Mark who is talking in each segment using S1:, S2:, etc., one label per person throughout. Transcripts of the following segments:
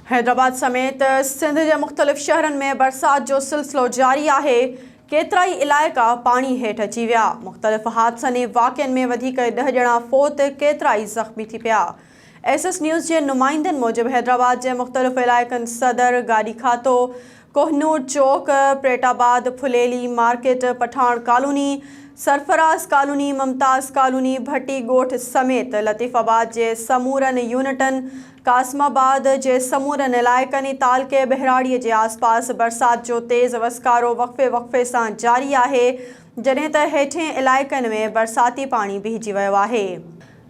S1: हैदराबाद समेत सिंध के मुख़्तलिफ़ शहरनि में बरसात जो सिलसिलो जारी है। केतराई इलाइक़ा पानी हेठि अची विया। मुख़्तलिफ़ हादसनि ऐं वाक़िअनि में वधीक 10 ॼणा फ़ौत, केतराई ज़ख़्मी थी पिया। SS न्यूज़ के नुमाइंदनि मूजिब हैदराबाद के मुख़्तलिफ़ इलाइक़नि Saddar, Gari Khato, Kohinoor Chowk, Pretabad, Phuleli market, Pathan colony, Sarfaraz colony, Mumtaz colony, Bhatti Goth समेत लतीफ़ाबाद के समूरन यूनिटन, कासमाबाद के समूरन इलाइक़नि, तालके बहराड़ीअ के आसपास बरसात जो तेज़ वसकारो वक़्फ़े से जारी है, जॾहिं त हेठें इलाइक़नि में बरसाती पानी बीहजी वियो है।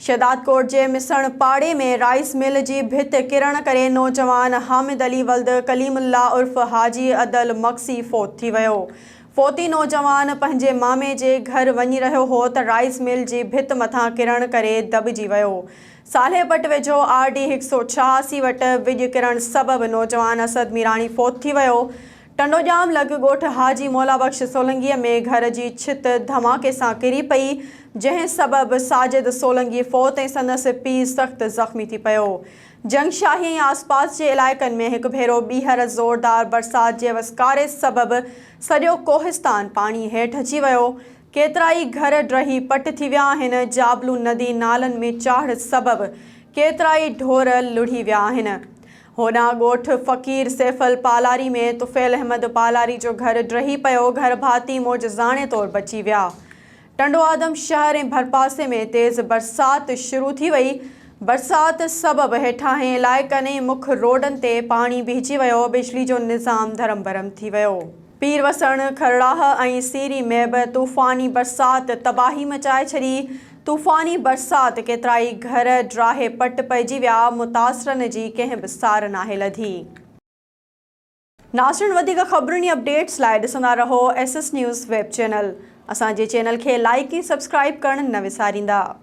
S1: शहदादकोट के मिसण पाड़े में राइस मिल की भित किरण करे नौजवान हामिद अली वल्द कलीमुल्ला उर्फ हाजी अदल मक्सी फ़ौत थी वियो। फ़ौती नौजवान पंहिंजे मामे जे घर वञी रहियो हो त राइस मिल की भित मथां किरण करे दबिजी वियो। सालेपट वेझो RD 186 वटि विॼ किरण सबबि नौजवान असद मीराणी फ़ौत थी वियो। टंडोजाम लॻ ॻोठ हाजी मौलाबख्श सोलंकीअ में घर की छित धमाके से किरी पई, जंहिं सबबि साजिद सोलंकी फ़ौत ऐं संदसि पीउ सख़्त ज़ख़्मी थी पियो। जंगशाही ऐं आसपास के इलाइक़नि में हिकु भेरो ॿीहर ज़ोरदार बरसात के वसकारे सबबि सॼो कोहिस्तान पानी हेठि अची वियो। केतराई घर ड्रही पट थी विया आहिनि। जाबलू नदी नालनि में चाढ़ सबबि केतराई ढोर लुढ़ी विया आहिनि। होॾां ॻोठ फ़कीर सैफल पालारी में तुफ़ैल अहमद पालारी जो घर ड्रही पियो। घर भाती मौजज़ाने तौर बची विया। टंडो आदम शहर ऐं भरपासे में तेज़ बरसात शुरू थी वई। बरसात सबबि हेठां इलाइक़नि मुख्य रोडनि ते पानी बीहजी वियो। बिजली जो निज़ाम धरम भरम थी वियो। पीरवसण, खरड़ाह ऐं सीरी में बि तूफ़ानी बरसात तबाही मचाए छॾी। तूफ़ानी बरसात केतराई घर ड्राहे पट पइजी विया। मुतासिरनि जी कंहिं बि सार नाहे लधी। नाज़रीन, वधीक ख़बरुनि ऐं अपडेट्स लाइ ॾिसंदा रहो SS न्यूज़ वेब चैनल। असांजे चैनल खे लाइक ऐं सब्सक्राइब करणु न विसारींदा।